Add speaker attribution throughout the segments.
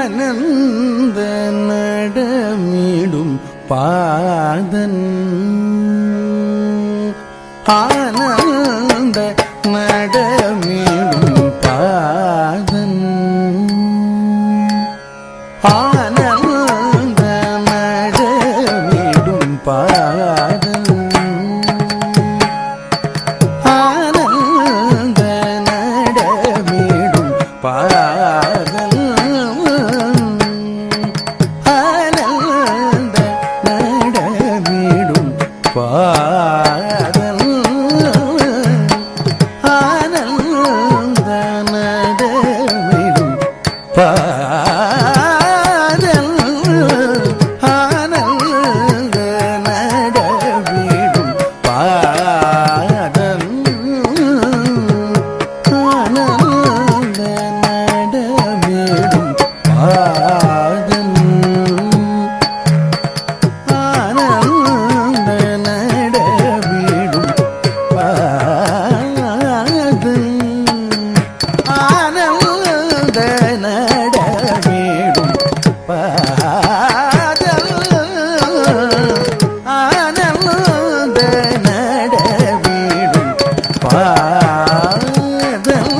Speaker 1: ஆனந்த நடமிடும் பாதன் ஆனந்த நடமிடும் பாதன் ஆனந்த நடமிடும் பாதன் ஆனந்த நடமிடும் பாதன் ஆனந்த நடமிடும் பாதன் ஆனந்த நடமிடும் பாதன் ஆனந்த நடமிடும் பாதன் ஆனந்த நடமிடும் பாதன் ஆனந்த நடமிடும் பாதன் ஆனந்த நடமிடும் பாதன் ஆனந்த நடமிடும் பாதன்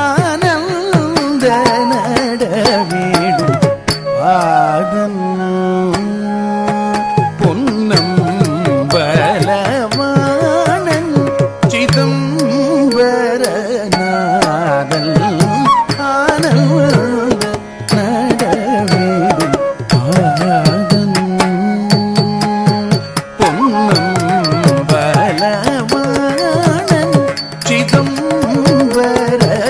Speaker 1: ஆனந்த நடமிடும் பாதன் பொன்னம்பலவாணன் சிதம்பரநாதன் ஆனந்த நடமிடும் பாதன் பொன்னம்பலவாணன்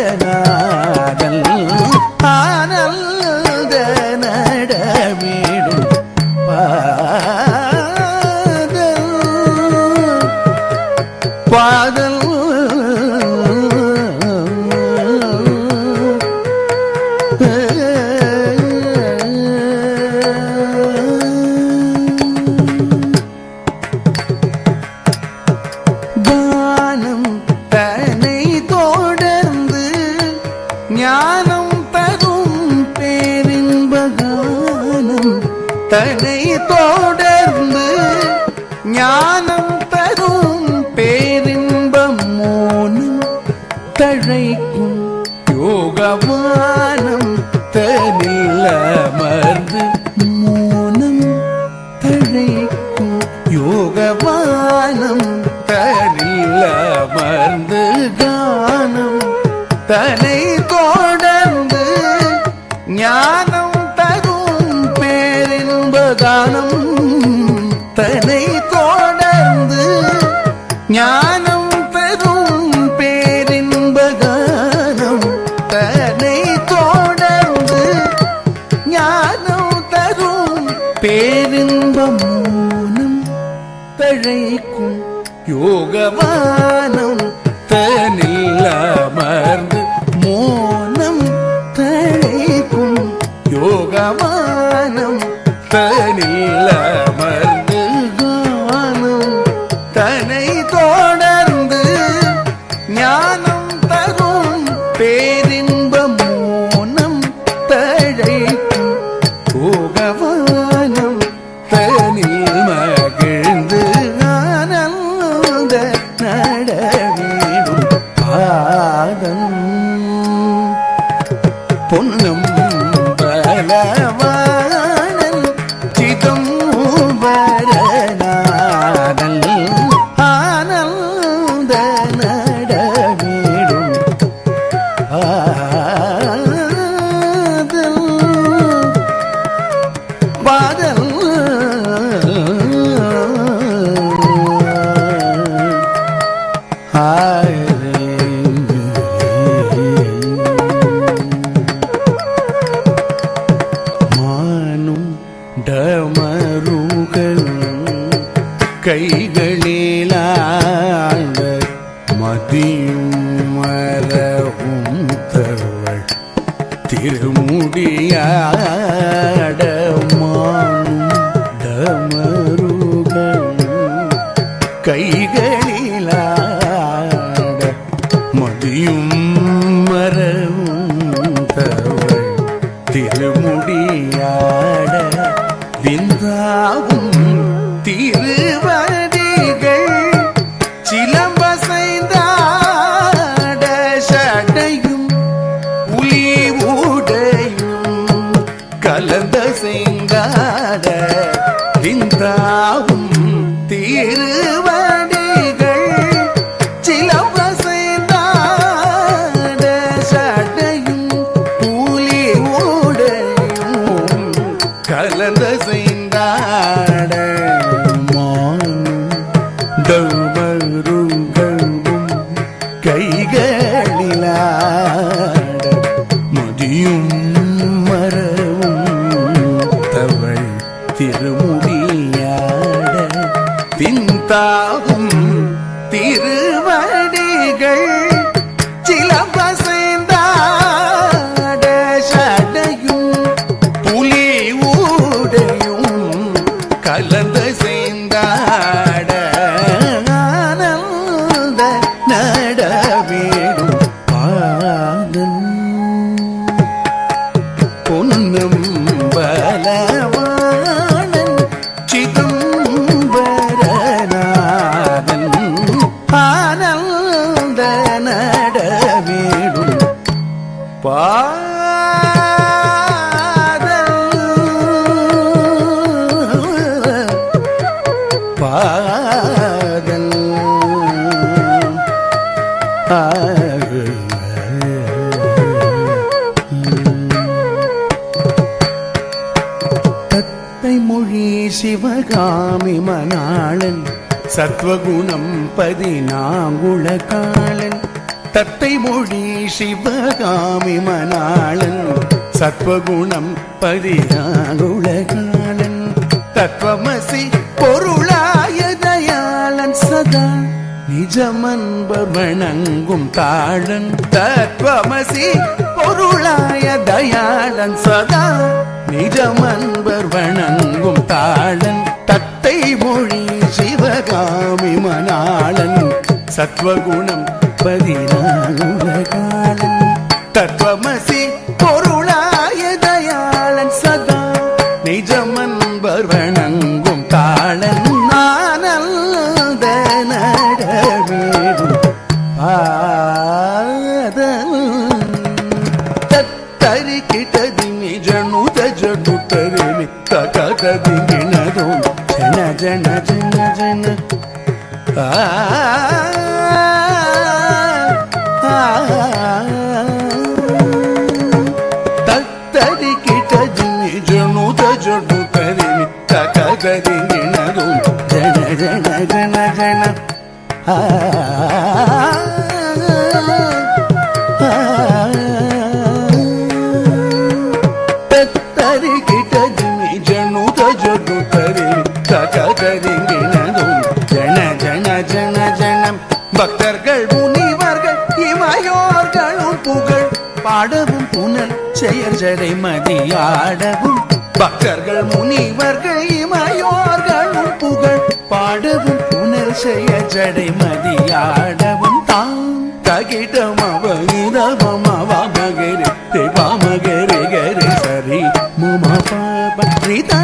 Speaker 1: சிதம்பரநாதன் ஆனந்த நடமிடும் பாதல் கானம் தன்னை தொடர்ந்து ஞானம் தரும் பேரின்ப கானம் தன்னை தொடர்ந்து ஞானம் தரும் பேரின்பம் மோனம் தழைக்கும் யோகவானம் தனில் அமர்ந்து மோனம் தழைக்கும் யோகவானம் தனில் அமர்ந்து கானம் தன்னை தொடர்ந்து ஞானம் தரும் பேரின்ப கானம் தன்னை தொடர்ந்து ஞானம் தரும் பேரின்ப கானம் தன்னை தொடர்ந்து ஞானம் தரும் பேரின்ப மோனம் தழைக்கும் யோகவானம் தனில் அமர்ந்து மோனம் தழைக்கும் யோகவானம் தனில் அமர்ந்து கானம் தன்னை தொடர்ந்து ஞானம் தரும் பேரின்ப மோனம் தழைக்கும் யோகவானம் தனில் மகிழ்ந்து ஆனந்த நடமிடும் பாதம் பொன்னம்பலவாணன் சிதம்பரநாதன் ஆனந்த நடமிடும் பாதல் மானும் டமருகள் கைகளிலான மதியும் மரவும் தவள் திருமுடியாடமானும் டமருகள் கைகளிலாட மதியும் மரவும் தவள் திருவடிகள் சிலவசைந்தாட சடையும் கூலி ஓடையும் கலந்த செய்தாட மானும் தவருகளும் கைகளிலாட மதியும் மரவும் தவள் திருமுடியாட பின்தாகும் திருவடிகள் சிலம்பசைந்தாட சடையும் புலி ஊடையும் கலந்த செய்தாட ஆனந்த நடவேடும் பாதன் பொன்னும் பலவாணன் சிதம்பரநாதன் ஆனந்த நடவேடும் பாதல் தத்தை மொழி சிவகாமி மணாளன் சத்வகுணம் 14 காலன் தத்தை மொழி சிவகாமி மணாளன் சத்வகுணம் 14 காலன் தத்துவமசி பொருளாய தயாளன் சதா நிஜமன்பர் வணங்கும் தாழன் தத்துவமசி பொருளாய தயாளன் சதா நிஜமன்பர் வணங்கும் தாழன் தத்தை மொழி சிவகாமி மணாளன் சத்வகுணம் 14 காலன் தத்துவமசி பொருளாய தயாளன் சதா நிஜமன்பர் வணங்கும் தாளன் ஆனந்த நடவேடும் பாதல் தத்தரி கிட்டதிமி ஜனுத ஜடுத்தரிமி தகதிமினதும் ஜன ஜன ஜன ஜன தத்தரி கிட்டதிமி ஜனுத ஜடுத்தரிமி தகதிமினதும் ஜன ஜன ஜன ஜன தத்தரி கிட்டதிமி ஜனுத ஜடுத்தரிமி தகதிமினதும் ஜன ஜன ஜன ஜனம் பக்தர்கள் முனிவர்கள் இமையோர்களும் புகழ் பாடவும் புனல் செயல் ஜடை மதியாடவும் பக்தர்கள் முனிவர்கள் இமையோர்களும் புகழ் பாடவும் புனல் செயல் ஜடை மதியாடவும் தான் தகிடமவனிதவமவமகரி பாமகரி கரி சரி மம பாபரிதா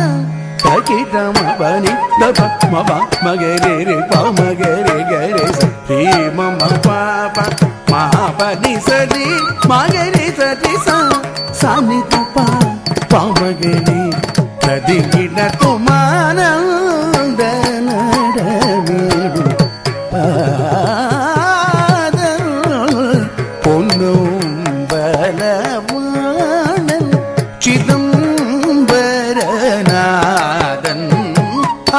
Speaker 1: தகிடமவனி தபமவ மகரி பாமகரி கரி சரி மம பாப மகாபனி சரி மகரி சரி சாமி துபா பாமகரி ததிகிட துமானந்த நடவேடும் பாதல் பொன்னும் பலவாணன் சிதம்பரநாதன்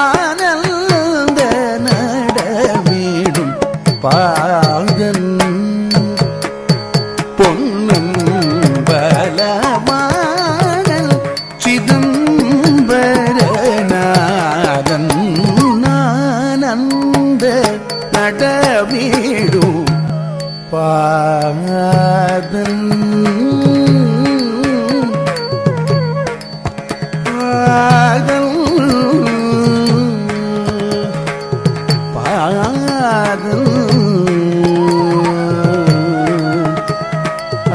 Speaker 1: ஆனந்த நடவேடும் பாதன் பொன்னும் பலவாணன் சிதம்பரநாதன் ஆனந்த நடவேடும் பாதல் பாதல் பாதல் ஆ